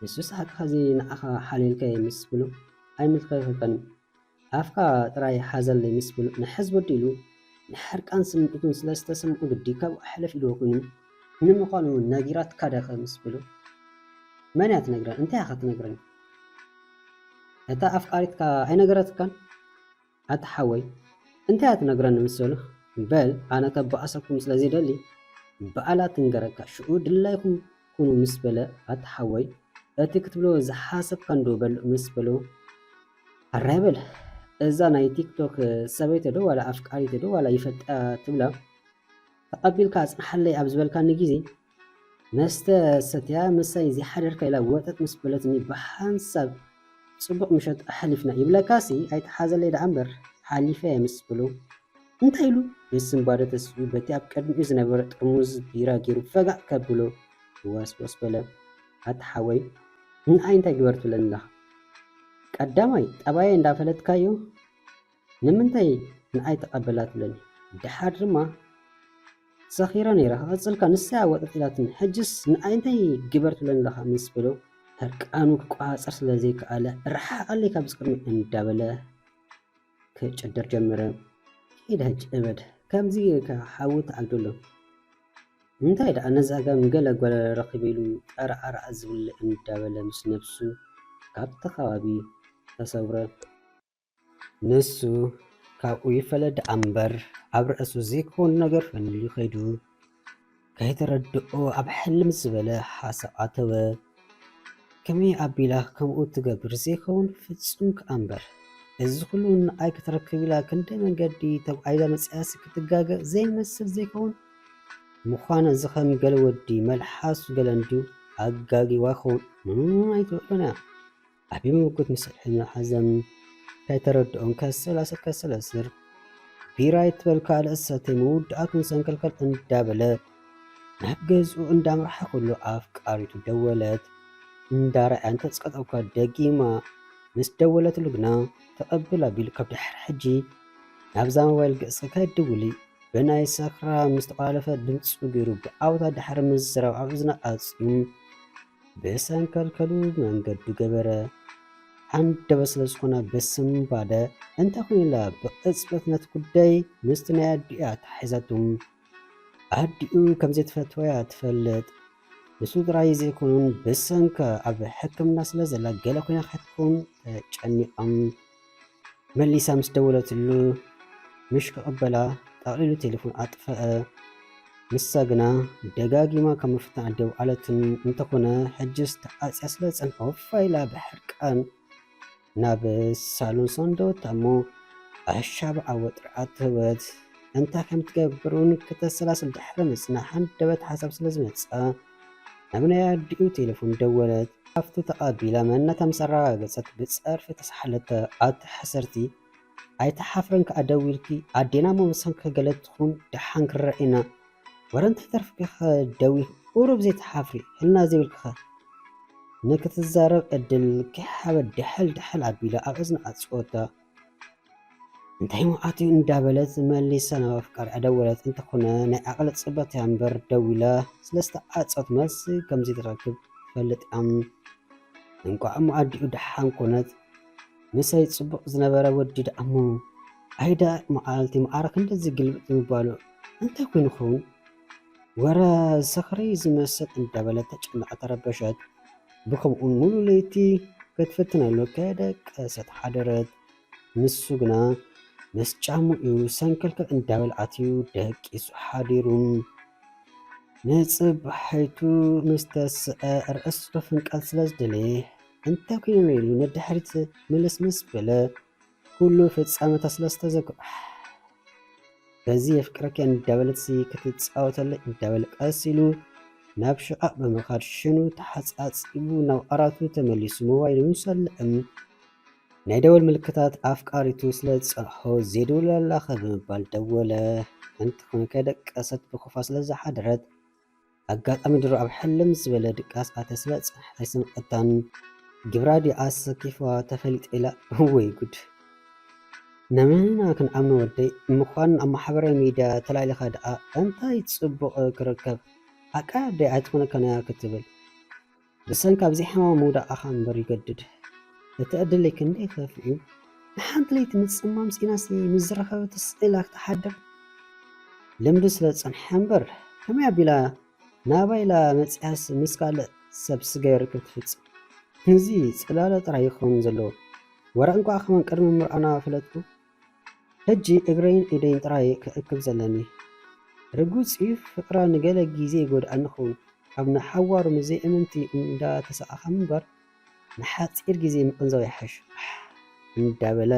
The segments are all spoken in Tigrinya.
ንሱስ ሓቂ ንዓኻ ሓሊልከ ምስ ብሎ ኣይምልከተከን ኣፍካ ጥራይ ሓዘለይ ምስ ብሎ ንሕዝ በዲሉ ንሕርቃን ስምዒቱን ስለዝተሰምዑ ግዲ ካብኡ ኣሕለፍ ኢልዎ ኮይኑ ንምዃኑ ነጊራት ካደኸ ምስ ብሎ መን እያ ትነግረን? እንታይ ኢኻ ትነግረን? እታ ኣፍቃሪትካ ኣይነገረትካን? ኣታ ሓወይ እንታይ እያ ትነግረኒ ምስ በሎ በል ኣነ ከበኣሰኩም ስለዘይደሊ በኣላ ትንገረካ ሽዑ ድላይኩም ኩኑ ምስ በለ ኣታ ሓወይ እቲ ክትብሎ ዝሓሰብካ ዶ በልዕ ምስ በሎ ኣራይ በል እዛ ናይ ቲክቶክ ሰበይቲ ዶ ዋላ ኣፍቃሪት ዶ ዋላ ይፈልጣ ትብላ ተቐቢልካ ኣጽናሓለይ ኣብ ዝበልካኒ ግዜ መስተ ሰትያ ምሳይ ዘይሓደርካ ኢላ ወጠት ምስ በለትኒ ብሓንሳብ ጽቡቕ ምሸት ኣሕሊፍና ይብለካሲ ኣይተሓዘለይ ዳ እምበር ሓሊፈ ምስ ብሎ እንታይ ኢሉ ብስምባዶ ተስቢ በቲ ኣብ ቅድሚኡ ዝነበረ ጥርሙዝ ቢራ ገይሩ ፈጋእ ከብሎ ዋስዋስ በለ ኣታ ሓወይ ንዓይ እንታይ ግበር ትብለኒ ኣለኻ? ቀዳማይ ጠባየ እንዳፈለጥካዮ ንምንታይ ንዓይ ተቐበላ ትብለኒ? ድሓር ድማ ሰኺራ ነይራ ክቕፅልካ ንሳያ ወጠት ኢላትኒ ሕጅስ ንዓይ እንታይ ግበር ትብለኒ ኣለኻ ምስ በሎ ሕርቃኑ ክቋፀር ስለዘይከኣለ ርሓቐለይ ካብ ዝቅድሚ እንዳበለ ክጭደር ጀመረ። ሂድ ሕጂ እበድ ከምዚ ሓዊ ተዓግደሎ እንታይ ደኣ ነዛጋም ገለ ጓለ ረኺበ ኢሉ ጠርዓርዓ ዝብል እንዳበለ ምስ ነብሱ ካብቲ ከባቢ ተሰውረ። ንሱ ካብኡ ይፈለድ እምበር ኣብ ርእሱ ዘይኮን ነገር ፈንሉ ኸይዱ ከይተረድኦ ኣብ ሕልም ዝበለ ሓሳብ ኣተወ። ከመይ ኣቢላ ከምኡ ትገብር ዘይኸውን ፍጹም ከኣምበር እዚ ኩሉ ንዓይ ክትረክብ ኢላ ክንደይ መንገዲ ተጓዒዛ መፅያሲ ክትጋገእ ዘይመስል ዘይኸውን ምዃነ እዚ ከም ገለ ወዲ መልሓሱ ገለ እንድዩ ኣጋጊዋ ይኸውን ኣይትውዕሎን እያ ዓብዪ ምጉት ምስ ሕልሚ ሓዘም ከይተረድኦም ከሰላስር ቢራ ይትበልካ ልእሰተይ መውድኣቱን ሰንከልከል እንዳበለ ናብ ገዝኡ እንዳምርሓ ኩሉ ኣፍቃሪቱ ደወለት። እንዳረኣያን ተጸቀጠብካ ደጊማ ምስ ደወለትሉ ግና ተቐብል ኣቢሉ ካብ ድሕሪ ሕጂ ናብዛ ሞባይል ገጽ ከይድውሊ ብናይ ሰክራ ምስ ተቋለፈ ድምፁ ገይሩ ብኣውታ ድሕሪ ምዝራብ ኣብ እዝና ኣጽዩ ብሰንከልከሉ መንገዱ ገበረ። ሓንደበ ስለ ዝኾነ በስምባደ እንታይ ኮይኑላ ብቅጽበት ነቲ ጉዳይ ምስቲ ናይ ኣዲኣ ተሓሒዛቶም ኣዲኡ ከምዘይትፈትወያ ትፈልጥ። ንሱ ጥራይ ዘይኮኑን ብሰንከ ኣብ ሕክምና ስለ ዘላ ገለ ኮይና ክትከውን ተጨኒቖም መሊሳ ምስ ደወለትሉ ምሽ ክቕበላ ጠቕሊሉ ቴሌፎን ኣጥፍአ። ንሳ ግና ደጋጊማ ካብ ምፍታሕ ደው ዓለትን እንተኾነ ሕጅስ ተኣፅያ ስለ ፀንሖ ፋይላ ብሕርቃን ናብ ሳሎን ሰንደወታ እሞ ኣሻብ ዓወጥር ኣትህወት እንታይ ከም ትገብሩን ክተሰላስል ድሕሪ ምጽናሕ ሓንደበት ሓሳብ ስለ ዝመጻ ናብ ናይ ኣዲኡ ቴሌፎን ደወለት። ካብቱ ተቐቢላ መነታ ምስ ኣረጋገፀት ብፀርፊ ተሳሓለተ ኣቲ ሓሰርቲ ኣይተሓፍረን ከዓ ደዊልኪ ኣዴና መወሰንከ ገለት ትኹን ድሓን ክረአና ወረ እንታይ ተርፍኪኸ ደዊ ቁሩብ ዘይተሓፍሪ ህልና ዘይብልክኸ ንክትዛረብ ዕድል ክሓበ ድሕል ኣቢላ ኣብ እዝኒ ኣፅወታ እንታይ መዓትዩ እንዳበለት መሊሳ ናብ ኣፍቃሪኣ ደወለት። እንተኾነ ናይ ዓቕሊ ፅበት እያ እምበር ደዊላ ስለዝተዓፀት መልሲ ከምዘይትረክብ ትፈልጥ እያ። እንኳዕ እሞ ኣዲኡ ድሓን ኮነት ምሰይ ፅቡቕ ዝነበረ ወዲ ደኣ እሞ ኣይዳ መዓልቲ ማዕረ ክንደዚ ግልብጥ ምባሉ እንታይ ኮይኑ ኸውን ወረ ሰኽሪ ዝመስል እንዳበለት ተጨናቐ ተረበሸት። ብከምኡን ሙሉ ለይቲ ክትፍትነሉ ከደቀሰት ሓደረት። ንሱ ግና ምስ ጫሙኡ ሰንከልከል እንዳበል ኣትዩ ደቂሱ ሓዲሩ ንፅባሒቱ ምስ ተስአ ርእሱ ፍንቃል ስለ ዝደለየ እንታይ ኮይኑ ኢሉ ነድሕሪት ምልስ ምስ በለ ኩሉ ፍጻመታ ስለ ዝተዘግዓ በዚ የፍቅረከ እንዳበለት ክትፃወተለ እንዳበለ ቀስ ኢሉ ናብ ሽቓቕ ብምኻድ ሽኑ ተሓፃፂቡ ናብ ኣራቱ ተመሊሱ ሞባይሉ ይሰልዕም። ናይ ደወል ምልክታት ኣፍቃሪቱ ስለ ዝፀንሖ ዘይደውል ኣለኸ ብምባል ደወለ። እንትኾነ ከደቀሰት ብኹፋ ስለ ዝሓደረት ኣጋጣሚ ድሮ ኣብ ሕልም ዝበለ ድቃስ ኣተ ስለ ፀንሐ ኣይስምዐታን ግብራዲ ኣሰኪፋ ተፈሊጥ ኢላ ወይ ጉድ ነመና ክንኣምኖ ወደይ ምዃን ኣብ ማሕበራዊ ሚድያ ተላኢልኻ ደኣ እንታይ ፅቡቕ ክርከብ ኣቃደይ ኣይትኾነከነያ ክትብል ብሰንካ ብዘይ ሕማም ምውዳእኻ እምበር ይገድድ እቲ ዕድለይ ክንደይ ከፍእ እዩ ንሓንቲ ለይቲ ምፅማም ፂናስ ምዝረኸበት ስኢላ ክትሓድር ልምዲ ስለ ዝፀንሐ እምበር ከመይ ኣቢላ ናባይላ መፅያስ ምስ ካልእ ሰብ ስጋ ይርክብ ትፍፅም እዚ ፅላሎ ጥራይ ይኸውን ዘለዎ ወረቕ እንኳ ኸመን ቅድሚ ምርኣና ፈለጥኩ ሕጂ እግረይን ኢደይን ጥራይ ክእክብ ዘለኒ ርጉፅ እዩ ፍቕራ ንገለ ግዜ ይጎድኣኒ ኸውን ኣብ ንሓዋሩ ምዘይእምንቲ እንዳተሰኣኸ እምበር ንሓፂር ግዜ ምቕንዘው ይሓሽ እንዳበለ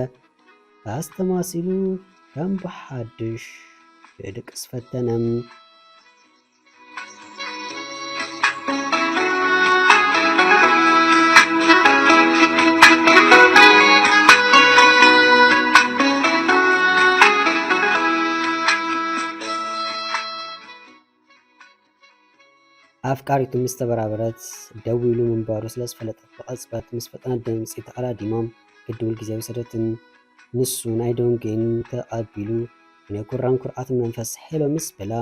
ኣስተማሲሉ ከም ብሓድሽ ብድቅስ ፈተነም ኣፍቃሪቱ ምስ ተበራበረት ደው ኢሉ ምንባሩ ስለ ዝፈለጠት ብቕፅበት ምስ ፈጠነት ድምፂ ተቐላዲሞም ክድውል ግዜ ወሰደትን ንሱ ናይ ዶንጌን ተቐቢሉ ናይ ኩራን ኩርዓትን መንፈስ ሄሎ ምስ በላ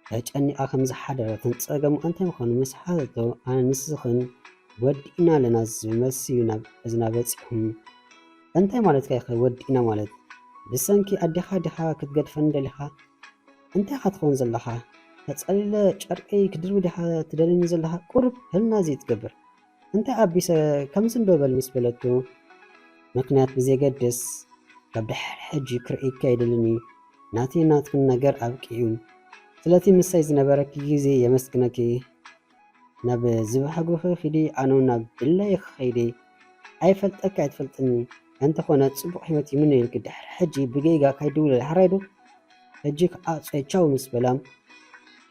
ተጨኒቓ ከም ዝሓደረትን ፀገሙ እንታይ ምዃኑ ምስ ሓዘቶ ኣነ ንስኽን ወዲእና ኣለና ዝመስዩ ናብ እዝና በፂሖም እንታይ ማለት ከ ይኸ ወዲእና ማለት ብሰንኪ ኣዴኻ ዲኻ ክትገድፈን ደሊኻ እንታይ ኢኻ ትኸውን ዘለኻ ተፀሊለ ጨርቂ ክድርቢ ዲኻ ትደልኒ ዘለኻ ቁርብ ህልና እዚ ትገብር እንታይ ኣቢሰ ከምዚ እንደበል ምስ በለቱ ምክንያት ብዘይገድስ ካብ ድሕሪ ሕጂ ክርኢካ ይደልኒ ናተይ ናትክን ነገር ኣብቂዩ ስለቲ ምሳይ ዝነበረኪ ግዜ የመስግነኪ ናብ ዝበሓጉኺ ኺዲ ኣነ ናብ ድላይ ክኸይደ ኣይፈልጠካ ኣይትፈልጥኒ እንተኾነ ፅቡቕ ሂወት ይምን ኢልክ ድሕሪ ሕጂ ብገይጋ ካይድውለ ሓራይዶ ሕጂ ከዓ ፀይቻው ምስ በላም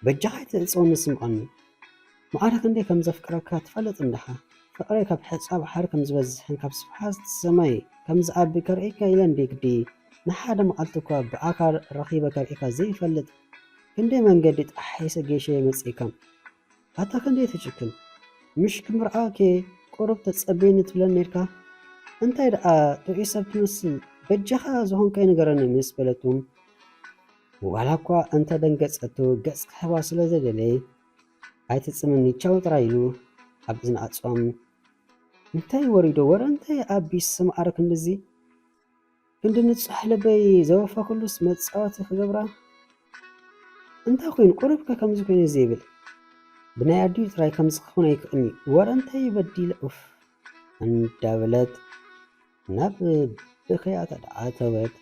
በጃኻ ይትዕፀወኒ ስምዖኒ መዓረ ክንደይ ከም ዘፍቅረካ ትፈልጥ እንድኻ ፍቕረይ ካብ ሕፃብ ባሕሪ ከም ዝበዝሕን ካብ ስፍሓት ሰማይ ከም ዝኣቢ ከርኢካ ኢለ እንዴ ግዲ ንሓደ መዓልቲ እኳ ብኣካል ረኺበ ከርኢካ ዘይፈልጥ ክንደይ መንገዲ ጣሓይሰ ጌሸ መፅኢካ ኣታ ክንደይ ትጭክን ምሽ ክምርኣከ ቁርብ ተፀበይኒ ትብለን ነርካ እንታይ ደኣ ጥዑይ ሰብ ትመስል በጃኻ ዝኾንከይ ንገረኒ ምስ በለቱም ዋላ እኳ እንተደንገፀቱ ገፅ ክህባ ስለ ዘደለየ ኣይትፅምኒ ቻው ጥራይ ኢሉ ኣብ እዝኒ ኣፅዋም እንታይ ወሪዶ ወረ እንታይ ኣቢስ ማዕረ ክንድዚ ክንዲ ንፅሕ ለበይ ዘወፋ ኩሉስ መፃወቲ ክገብራ እንታይ ኮይኑ ቁርብከ ከምዚ ኮይኑ ዘይብል ብናይ ኣድዩ ጥራይ ከምዚ ክኾን ኣይክእልኒ ወረ እንታይ በዲለ ኡፍ እንዳበለት ናብ ብኸያ ተደዓተወት